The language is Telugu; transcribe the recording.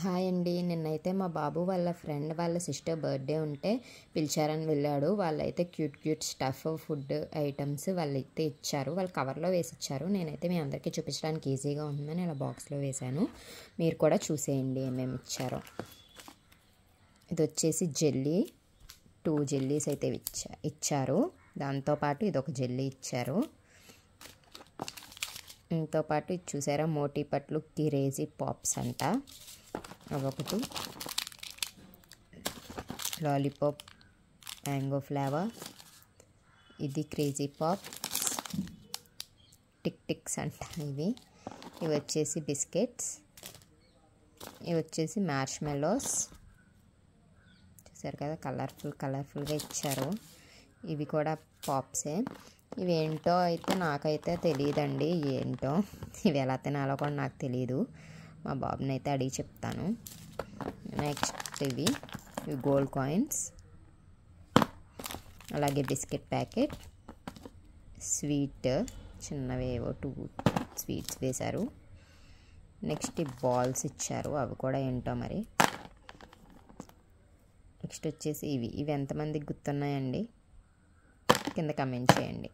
హాయ్ అండి. నిన్నైతే మా బాబు వాళ్ళ ఫ్రెండ్ వాళ్ళ సిస్టర్ బర్త్డే ఉంటే పిలిచారని వెళ్ళాడు. వాళ్ళైతే క్యూట్ స్టఫ్ ఫుడ్ ఐటమ్స్ వాళ్ళైతే ఇచ్చారు. వాళ్ళు కవర్లో వేసి ఇచ్చారు. నేనైతే మీ అందరికీ చూపించడానికి ఈజీగా ఉందని ఇలా బాక్స్లో వేశాను. మీరు కూడా చూసేయండి ఏమేమి ఇచ్చారో. ఇది వచ్చేసి జెల్లీ, 2 జెల్లీస్ అయితే ఇచ్చారు. దాంతోపాటు ఇదొక జెల్లీ ఇచ్చారు. దీంతోపాటు ఇది చూసారా, మోటీ పట్లు క్రేజీ పాప్స్ అంట, అదొకటి. లాలీపాప్ మ్యాంగో ఫ్లేవర్, ఇది క్రేజీ పాప్, టిక్స్ అంట ఇవి వచ్చేసి బిస్కెట్స్, ఇవి వచ్చేసి మార్ష్మెలోస్. చూసారు కదా, కలర్ఫుల్గా ఇచ్చారు. ఇవి కూడా పాప్సే. ఇవేంటో అయితే నాకైతే తెలియదండి, ఏంటో ఇవి ఎలా తినాలో కూడా నాకు తెలీదు. మా బాబుని అయితే అడిగి చెప్తాను. నెక్స్ట్ ఇవి గోల్డ్ కాయిన్స్, అలాగే బిస్కెట్ ప్యాకెట్, స్వీట్ చిన్నవేవో 2 స్వీట్స్ వేశారు. నెక్స్ట్ ఈ బాల్స్ ఇచ్చారు, అవి కూడా ఏంటో మరి. నెక్స్ట్ వచ్చేసి ఇవి ఎంతమందికి గుర్తున్నాయండి కింద కమెంట్ చేయండి.